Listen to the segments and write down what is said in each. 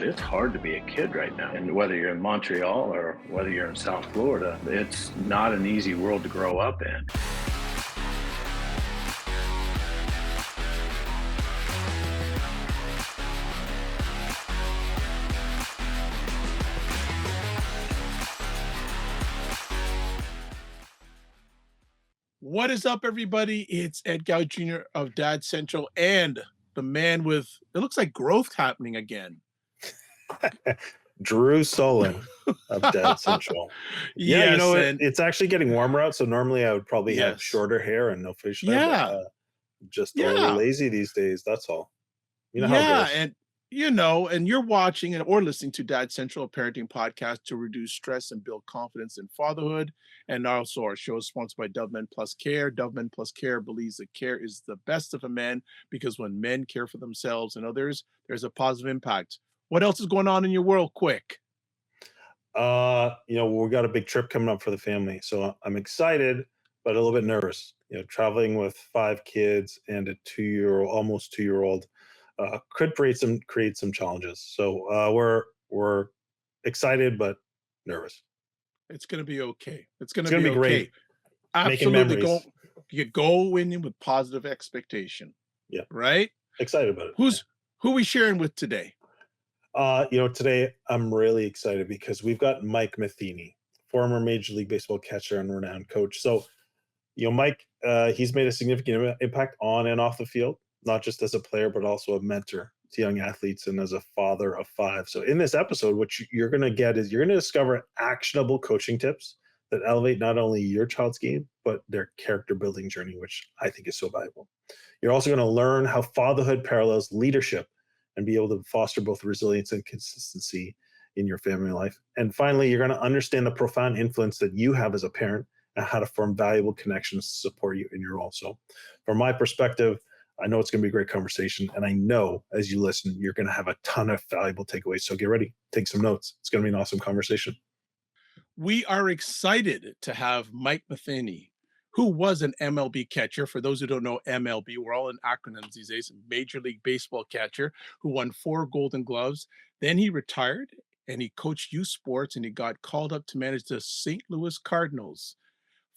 It's hard to be a kid right now. And whether you're in Montreal or whether you're in South Florida, it's not an easy world to grow up in. What is up, everybody? It's Ed Gow Jr. of Dad Central and the man with, it looks like growth happening again. Drew Solon of Dad Central. Yeah, Yes, and it's actually getting warmer out, so normally I would probably have yes. shorter hair and no facial hair, Yeah, but just a little yeah, lazy these days, that's all. You know how it yeah. goes. And you're watching or listening to Dad Central, a parenting podcast to reduce stress and build confidence in fatherhood. And also our show is sponsored by Dove Men Plus Care. Dove Men Plus Care believes that care is the best of a man because when men care for themselves and others, there's a positive impact. What else is going on in your world? Quick. We got a big trip coming up for the family, so I'm excited, but a little bit nervous. Traveling with 5 kids and a 2-year-old, almost 2-year-old, could create some challenges. So we're excited but nervous. It's gonna be okay. It's gonna It's gonna be be okay. great making Absolutely. memories. You go in with positive expectation, Yeah, right? excited about it. Who's who we sharing with today? Today I'm really excited because we've got Mike Matheny, former Major League Baseball catcher and renowned coach. So, Mike, he's made a significant impact on and off the field, not just as a player, but also a mentor to young athletes and as a father of 5. So, in this episode, what you're going to get is you're going to discover actionable coaching tips that elevate not only your child's game, but their character building journey, which I think is so valuable. You're also going to learn how fatherhood parallels leadership and be able to foster both resilience and consistency in your family life. And finally, you're going to understand the profound influence that you have as a parent and how to form valuable connections to support you in your role. So, from my perspective, I know it's going to be a great conversation. And I know as you listen, you're going to have a ton of valuable takeaways. So, get ready, take some notes. It's going to be an awesome conversation. We are excited to have Mike Matheny, who was an MLB catcher. For those who don't know MLB, we're all in acronyms these days. Major League Baseball catcher who won 4 Golden Gloves. Then he retired and he coached youth sports and he got called up to manage the St. Louis Cardinals.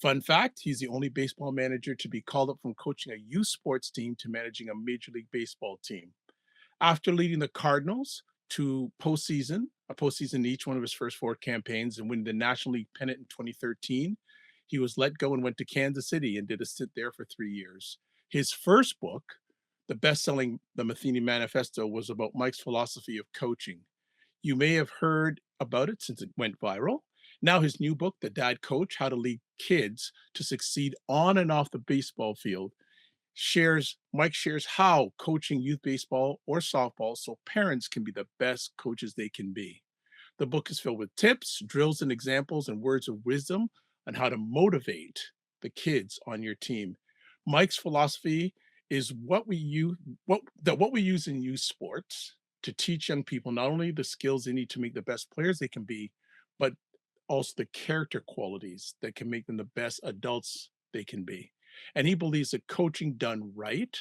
Fun fact, he's the only baseball manager to be called up from coaching a youth sports team to managing a Major League Baseball team. After leading the Cardinals to a postseason in each one of his first 4 campaigns and winning the National League pennant in 2013, he was let go and went to Kansas City and did a stint there for 3 years. His first book, the best-selling The Matheny Manifesto, was about Mike's philosophy of coaching. You may have heard about it since it went viral. Now his new book, The Dad Coach: How to Lead Kids to Succeed on and off the baseball field, Mike shares how coaching youth baseball or softball so parents can be the best coaches they can be. The book is filled with tips, drills, and examples and words of wisdom on how to motivate the kids on your team. Mike's philosophy is what we use in youth sports to teach young people not only the skills they need to make the best players they can be, but also the character qualities that can make them the best adults they can be. And he believes that coaching done right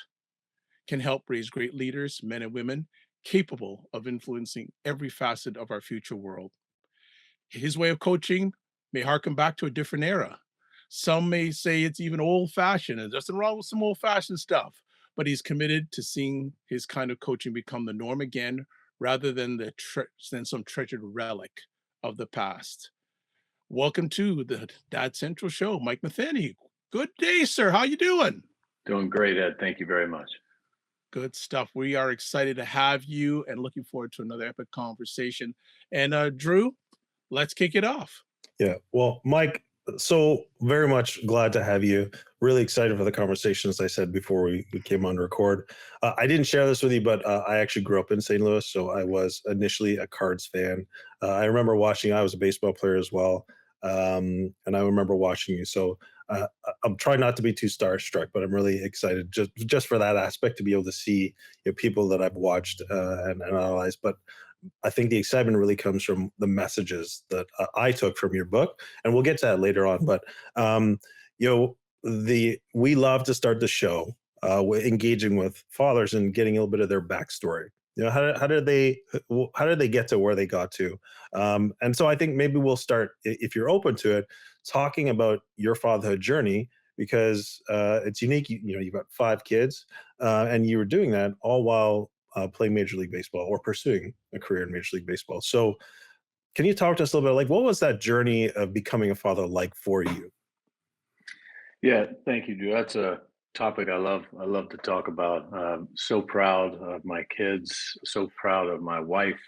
can help raise great leaders, men and women, capable of influencing every facet of our future world. His way of coaching may harken back to a different era. Some may say it's even old fashioned, and there's nothing wrong with some old fashioned stuff, but he's committed to seeing his kind of coaching become the norm again rather than than some treasured relic of the past. Welcome to the Dad Central Show, Mike Matheny. Good day, sir. How you doing? Doing great, Ed. Thank you very much. Good stuff. We are excited to have you and looking forward to another epic conversation. And Drew, let's kick it off. Yeah. Well, Mike, so very much glad to have you. Really excited for the conversation, as I said before we came on to record. I didn't share this with you, but I actually grew up in St. Louis, so I was initially a Cards fan. I remember watching, I was a baseball player as well, and I remember watching you. So I'm trying not to be too starstruck, but I'm really excited just for that aspect to be able to see people that I've watched and analyzed. But I think the excitement really comes from the messages that I took from your book, and we'll get to that later on. But we love to start the show engaging with fathers and getting a little bit of their backstory. How did they get to where they got to? And so I think maybe we'll start, if you're open to it, talking about your fatherhood journey, because it's unique. You've got 5 kids, and you were doing that all while playing Major League Baseball or pursuing a career in Major League Baseball. So can you talk to us a little bit, like, what was that journey of becoming a father like for you? Yeah, thank you, Drew. That's a topic I love. I love to talk about. So proud of my kids. So proud of my wife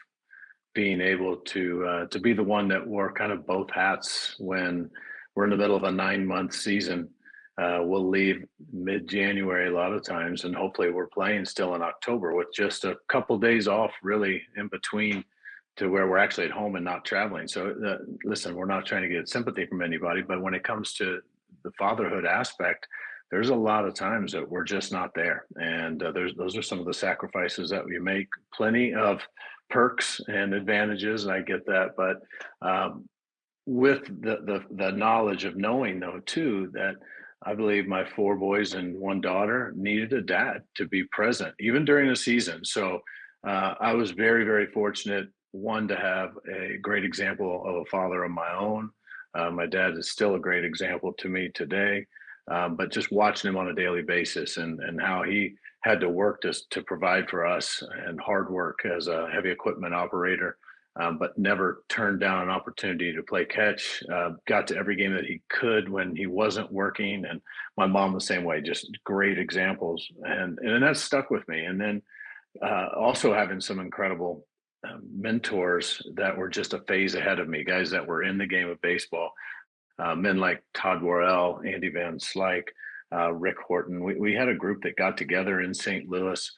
being able to be the one that wore kind of both hats when we're in the middle of a 9 month season. We'll leave mid-January a lot of times, and hopefully we're playing still in October with just a couple days off, really in between, to where we're actually at home and not traveling. So, listen, we're not trying to get sympathy from anybody, but when it comes to the fatherhood aspect, there's a lot of times that we're just not there, and those are some of the sacrifices that we make. Plenty of perks and advantages, and I get that, but um, with the knowledge of knowing though too that I believe my 4 boys and 1 daughter needed a dad to be present even during the season. So I was very, very fortunate, one, to have a great example of a father of my own. My dad is still a great example to me today, but just watching him on a daily basis and how he had to work to provide for us, and hard work as a heavy equipment operator, but never turned down an opportunity to play catch. Got to every game that he could when he wasn't working, and my mom the same way. Just great examples, and that stuck with me. And then also having some incredible mentors that were just a phase ahead of me, guys that were in the game of baseball, men like Todd Worrell, Andy Van Slyke, Rick Horton. We had a group that got together in St. Louis,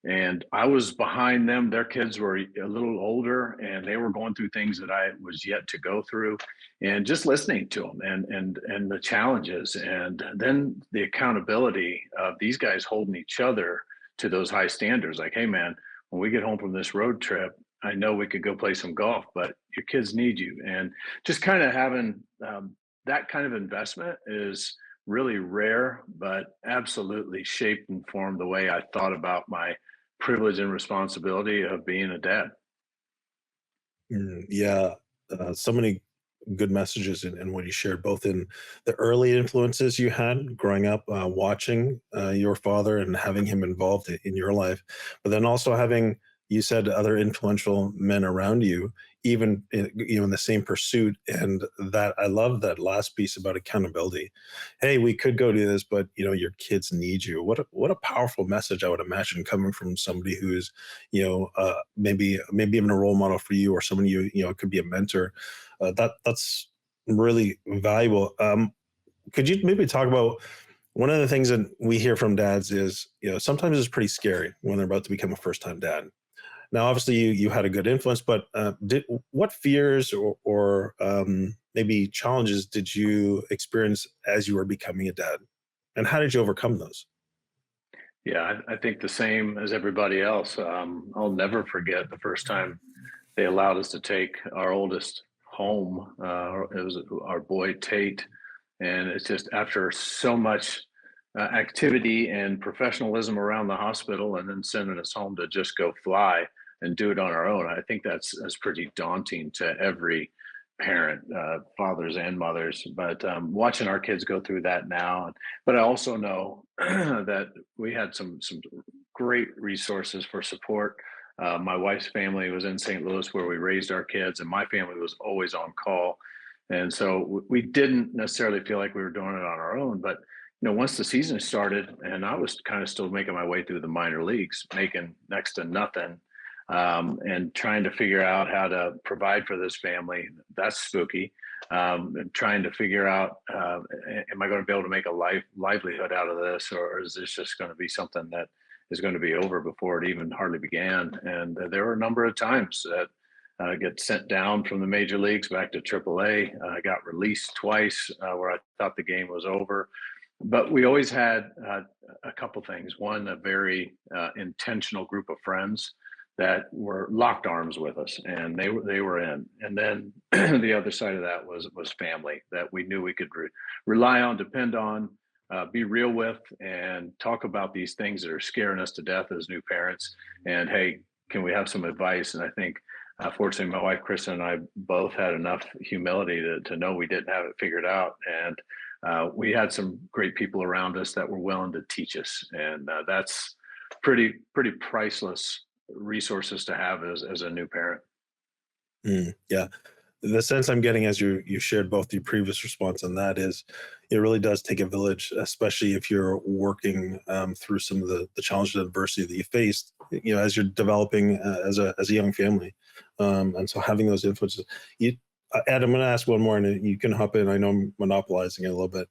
and I was behind them. Their kids were a little older, and they were going through things that I was yet to go through, and just listening to them and the challenges, and then the accountability of these guys holding each other to those high standards. Like, hey, man, when we get home from this road trip, I know we could go play some golf, but your kids need you. And just kind of having that kind of investment is really rare, but absolutely shaped and formed the way I thought about my privilege and responsibility of being a dad. Yeah, so many good messages in what you shared, both in the early influences you had growing up, watching your father and having him involved in your life, but then also having, you said, other influential men around you, even in the same pursuit. And that, I love that last piece about accountability. Hey, we could go do this, but your kids need you. What a powerful message, I would imagine, coming from somebody who's maybe even a role model for you, or someone could be a mentor. That's really valuable. Could you maybe talk about, one of the things that we hear from dads is, sometimes it's pretty scary when they're about to become a first time dad. Now, obviously, you had a good influence, but what fears or maybe challenges did you experience as you were becoming a dad, and how did you overcome those? Yeah, I think the same as everybody else. I'll never forget the first time they allowed us to take our oldest home. It was our boy Tate, and it's just after so much activity and professionalism around the hospital, and then sending us home to just go fly and do it on our own. I think that's pretty daunting to every parent, fathers and mothers. But watching our kids go through that now, but I also know that we had some great resources for support. My wife's family was in St. Louis where we raised our kids, and my family was always on call. And so we didn't necessarily feel like we were doing it on our own. But once the season started, and I was kind of still making my way through the minor leagues, making next to nothing, and trying to figure out how to provide for this family, that's spooky. And trying to figure out, am I going to be able to make a livelihood out of this, or is this just going to be something that is going to be over before it even hardly began? And there were a number of times that get sent down from the major leagues back to AAA. I got released twice where I thought the game was over. But we always had a couple things. One, a very intentional group of friends that were locked arms with us, and they were in. And then the other side of that was family that we knew we could rely on, depend on, be real with, and talk about these things that are scaring us to death as new parents. And hey, can we have some advice? And I think, fortunately, my wife Kristen and I both had enough humility to know we didn't have it figured out, and we had some great people around us that were willing to teach us, and that's pretty priceless resources to have as a new parent. Yeah. The sense I'm getting as you shared both your previous response and that is, it really does take a village, especially if you're working through some of the challenges and adversity that you faced, as you're developing as a young family, and so having those influences. You, Ed, I'm going to ask one more, and you can hop in. I know I'm monopolizing it a little bit,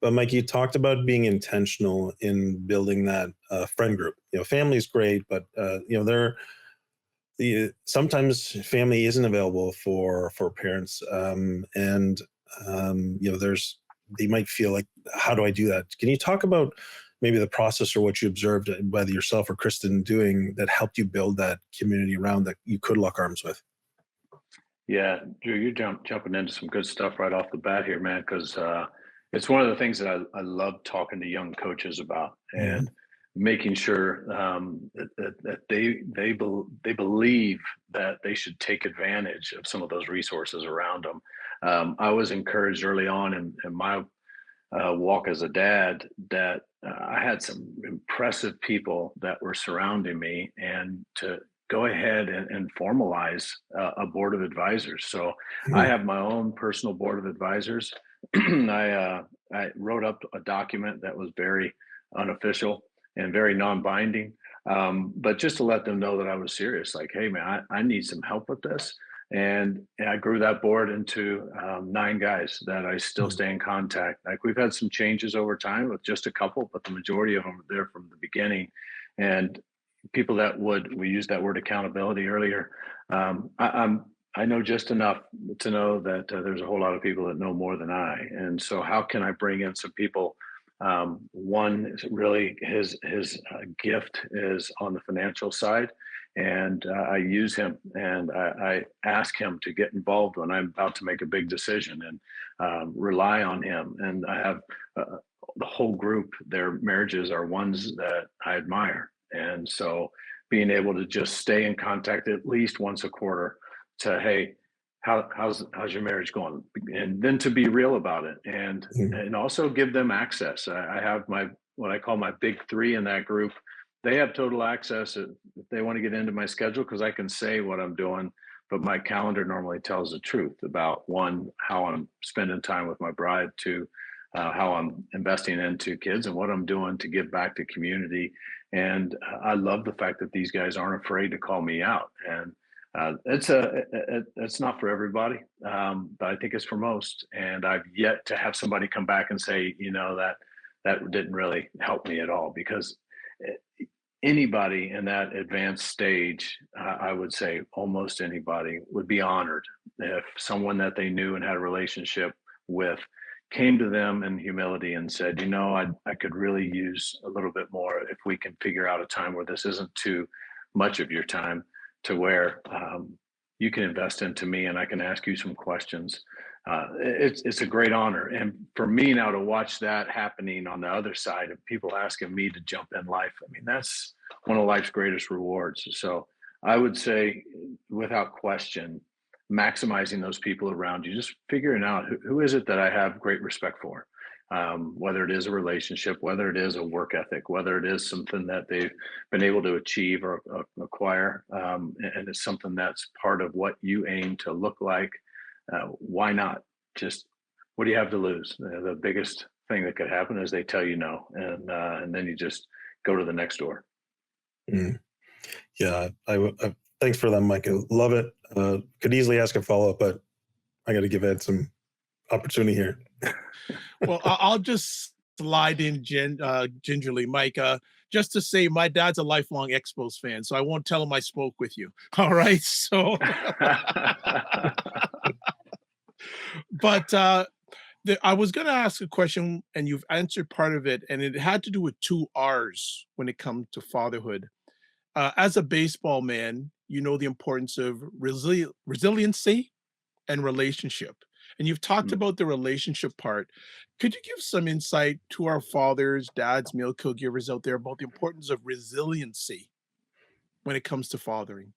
but Mike, you talked about being intentional in building that friend group. Family is great, but they're sometimes family isn't available for parents, and there's they might feel like, how do I do that? Can you talk about maybe the process or what you observed, whether yourself or Kristen doing, that helped you build that community around that you could lock arms with? Yeah, Drew, you're jumping into some good stuff right off the bat here, man, because it's one of the things that I love talking to young coaches about, Mhm. and making sure that they believe that they should take advantage of some of those resources around them. I was encouraged early on in my walk as a dad that I had some impressive people that were surrounding me, and to go ahead and formalize a board of advisors. So I Mhm. have my own personal board of advisors. I wrote up a document that was very unofficial and very non-binding, but just to let them know that I was serious. Like, hey man, I need some help with this. And I grew that board into 9 guys that I still Mhm. stay in contact. Like, we've had some changes over time with just a couple, but the majority of them are there from the beginning. And people that we used that word accountability earlier. I know just enough to know that there's a whole lot of people that know more than I. And so how can I bring in some people? One is really his gift is on the financial side, and I use him, and I ask him to get involved when I'm about to make a big decision, and rely on him. And I have the whole group. Their marriages are ones that I admire, and so being able to just stay in contact at least once a quarter to, hey, how's your marriage going, and then to be real about it, Mhm. and also give them access. I have my, what I call my big three in that group. They have total access if they want to get into my schedule, because I can say what I'm doing, but my calendar normally tells the truth about, one, how I'm spending time with my bride, two, how I'm investing into kids, and what I'm doing to give back to community. And I love the fact that these guys aren't afraid to call me out. And it's not for everybody, but I think it's for most. And I've yet to have somebody come back and say, that didn't really help me at all, because anybody in that advanced stage, I would say almost anybody, would be honored if someone that they knew and had a relationship with came to them in humility and said, I could really use a little bit more, if we can figure out a time where this isn't too much of your time, to where you can invest into me and I can ask you some questions. It's a great honor, and for me now to watch that happening on the other side of people asking me to jump in life, I mean, that's one of life's greatest rewards. So I would say, without question, maximizing those people around you, just figuring out who is it that I have great respect for, whether it is a relationship, whether it is a work ethic, whether it is something that they've been able to achieve or acquire, and it's something that's part of what you aim to look like. Why not? Just, what do you have to lose? The biggest thing that could happen is they tell you no, and then you just go to the next door. Mm. Yeah, thanks for that, Mike. I love it. Could easily ask a follow up, but I got to give Ed some opportunity here. Well, I'll just slide in gingerly, Mike. Just to say, my dad's a lifelong Expos fan, so I won't tell him I spoke with you. All right. So, but I was going to ask a question, and you've answered part of it, and it had to do with two R's when it comes to fatherhood. As a baseball man, you know the importance of resiliency and relationship. And you've talked Mm. about the relationship part. Could you give some insight to our fathers, dads, meal co givers out there about the importance of resiliency? when it comes to fathering?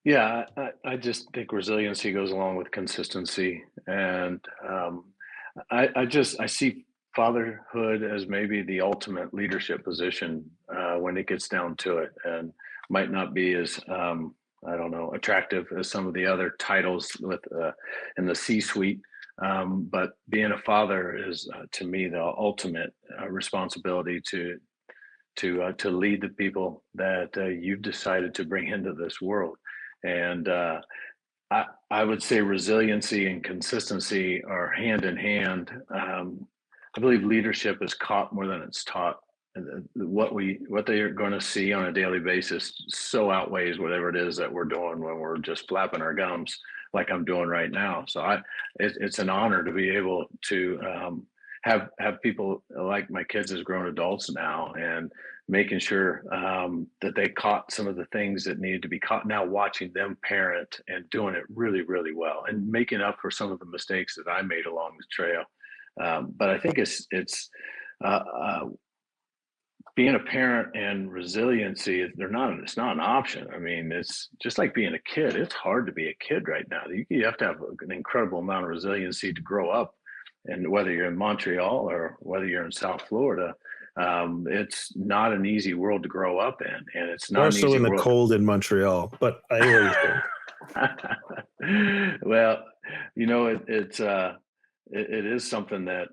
Yeah, I just think resiliency goes along with consistency, and I see fatherhood as maybe the ultimate leadership position when it gets down to it, and might not be as I don't know, attractive as some of the other titles with in the C-suite. But being a father is, to me, the ultimate responsibility to lead the people that you've decided to bring into this world. And I would say resiliency and consistency are hand in hand. I believe leadership is caught more than it's taught. And what they are going to see on a daily basis so outweighs whatever it is that we're doing when we're just flapping our gums like I'm doing right now. So it's an honor to be able to have people like my kids as grown adults now, and making sure that they caught some of the things that needed to be caught. Now watching them parent and doing it really, really well, and making up for some of the mistakes that I made along the trail. But I think it's uh, uh, being a parent and resiliency. It's not an option. I mean, it's just like being a kid. It's hard to be a kid right now. You have to have an incredible amount of resiliency to grow up, and whether you're in Montreal or whether you're in South Florida, it's not an easy world to grow up in, and it's not More an so easy in the world. cold in Montreal, but I hear what you're saying. Well, it is something that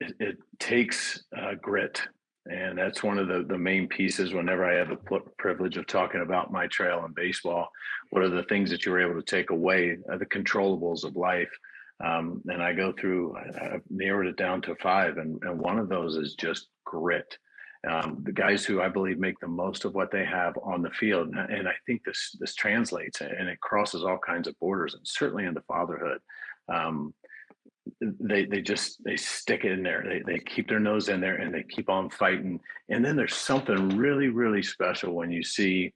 it takes grit, and that's one of the main pieces. Whenever I have the privilege of talking about my trail in baseball, what are the things that you were able to take away, the controllables of life? And I go through, I've narrowed it down to five, and one of those is just grit. The guys who I believe make the most of what they have on the field, and I think this translates and it crosses all kinds of borders, and certainly into fatherhood. Um, they stick it in there. They keep their nose in there and they keep on fighting. And then there's something really, really special when you see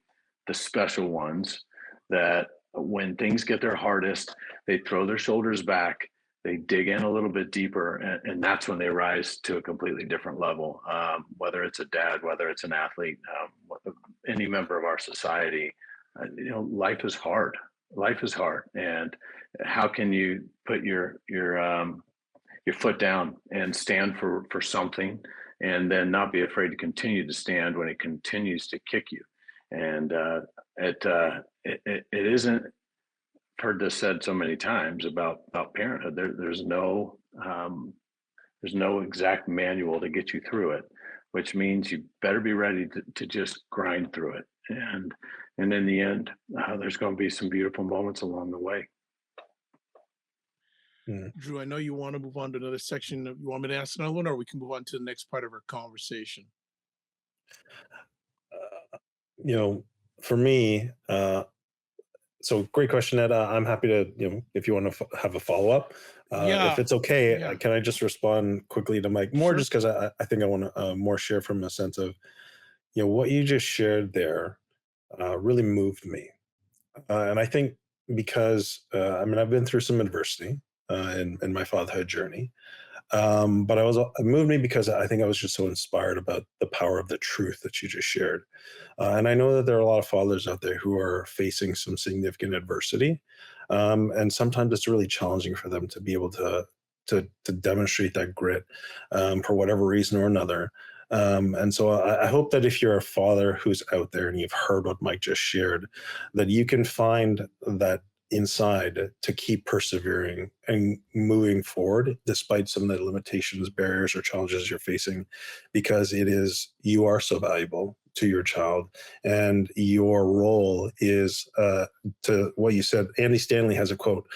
the special ones that when things get their hardest, they throw their shoulders back, they dig in a little bit deeper, and that's when they rise to a completely different level. Whether it's a dad, whether it's an athlete, any member of our society, life is hard. Life is hard, and how can you put your foot down and stand for something, and then not be afraid to continue to stand when it continues to kick you? And it isn't, heard this said so many times about parenthood. There's no exact manual to get you through it, which means you better be ready to just grind through it. And in the end, there's going to be some beautiful moments along the way. Mm. Drew, I know you want to move on to another section. You want me to ask another one, or we can move on to the next part of our conversation? You know, for me, so great question, Ed. I'm happy to, if you want to have a follow up, if Yeah, it's okay, yeah, can I just respond quickly to Mike? More sure. just because I think I want to more share from a sense of, what you just shared there really moved me. And I think because, I mean, I've been through some adversity in my fatherhood journey. But it moved me because I think I was just so inspired about the power of the truth that you just shared. And I know that there are a lot of fathers out there who are facing some significant adversity, and sometimes it's really challenging for them to be able to demonstrate that grit for whatever reason or another. And so I hope that if you're a father who's out there and you've heard what Mike just shared, that you can find that inside to keep persevering and moving forward despite some of the limitations, barriers, or challenges you're facing, because you are so valuable to your child, and your role is to what you said. Andy Stanley has a quote,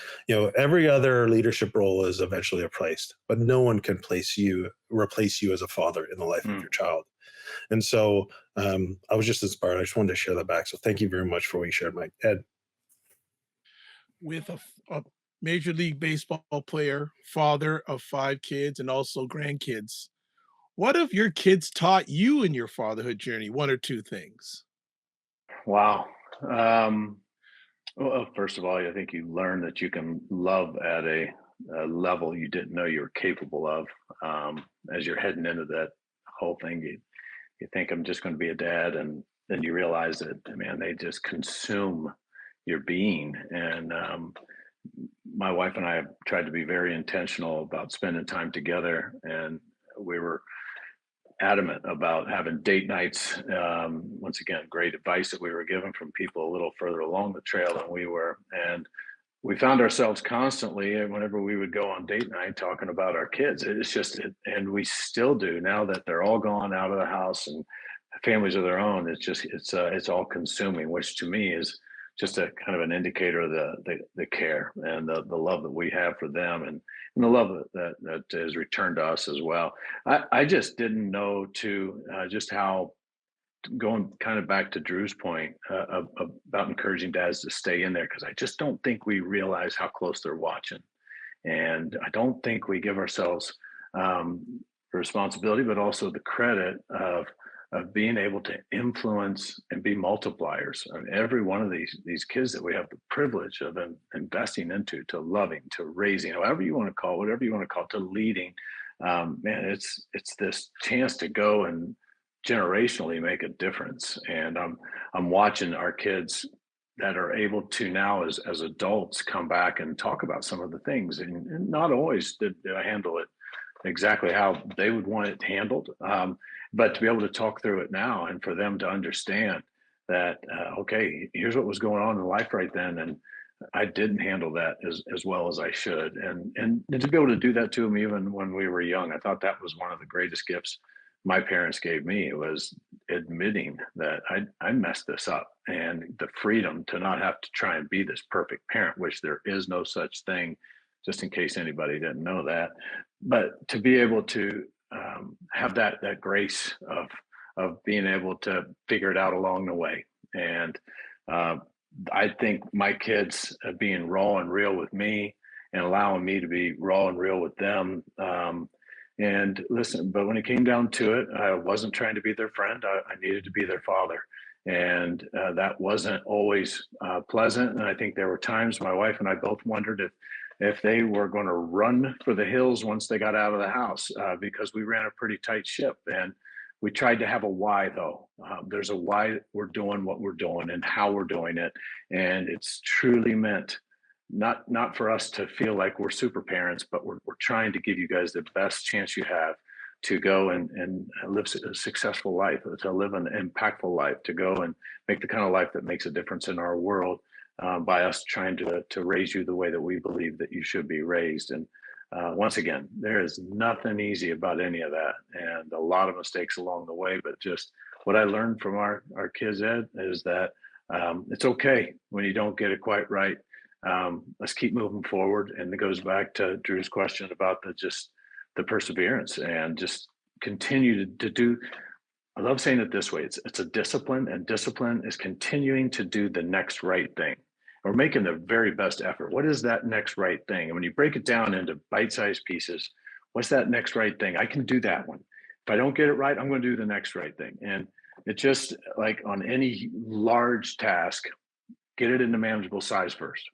every other leadership role is eventually replaced, but no one can replace you as a father in the life of Mm. your child. And so I was just inspired. I just wanted to share that back. So thank you very much for what you shared, Mike. Ed. With a major league baseball player, father of 5 kids, and also grandkids, what have your kids taught you in your fatherhood journey? One or two things. Wow. Um, well, first of all, I think you learn that you can love at a level you didn't know you were capable of. As you're heading into that whole thing, you think I'm just going to be a dad, and then you realize that, man, they just consume your being. And my wife and I have tried to be very intentional about spending time together, and we were adamant about having date nights. Once again, great advice that we were given from people a little further along the trail than we were. And we found ourselves constantly, and whenever we would go on date night, talking about our kids. It's just, and we still do now that they're all gone out of the house and families of their own. It's all consuming, which to me is just a kind of an indicator of the care and the love that we have for them, and the love that is returned to us as well. I just didn't know just how, going kind of back to Drew's point, about encouraging dads to stay in there, because I just don't think we realize how close they're watching, and I don't think we give ourselves the responsibility, but also the credit of being able to influence and be multipliers. I mean, every one of these kids that we have the privilege of investing into, to loving, to raising, however you want to call it, whatever you want to call it, to leading. Man, it's this chance to go and generationally make a difference. And I'm watching our kids that are able to now, as adults, come back and talk about some of the things, and not always did I handle it exactly how they would want it handled, but to be able to talk through it now, and for them to understand that, okay, here's what was going on in life right then, and I didn't handle that as well as I should, and to be able to do that to them even when we were young. I thought that was one of the greatest gifts my parents gave me, was admitting that I messed this up, and the freedom to not have to try and be this perfect parent, which there is no such thing, just in case anybody didn't know that. But to be able to have that grace of being able to figure it out along the way. And uh, I think my kids, being raw and real with me, and allowing me to be raw and real with them. And listen, but when it came down to it, I wasn't trying to be their friend. I needed to be their father. And that wasn't always pleasant. And I think there were times my wife and I both wondered if they were going to run for the hills once they got out of the house, because we ran a pretty tight ship. And we tried to have a why, though. There's a why we're doing what we're doing and how we're doing it. And it's truly meant not for us to feel like we're super parents, but we're trying to give you guys the best chance you have to go and live a successful life, to live an impactful life, to go and make the kind of life that makes a difference in our world, by us trying to raise you the way that we believe that you should be raised. And once again, there is nothing easy about any of that, and a lot of mistakes along the way. But just what I learned from our kids, Ed, is that it's okay when you don't get it quite right. Let's keep moving forward. And it goes back to Drew's question about the perseverance, and just continue to do. I love saying it this way: it's a discipline, and discipline is continuing to do the next right thing, or making the very best effort. What is that next right thing? And when you break it down into bite-sized pieces, what's that next right thing? I can do that one. If I don't get it right, I'm going to do the next right thing. And it just, like on any large task, get it into manageable size first.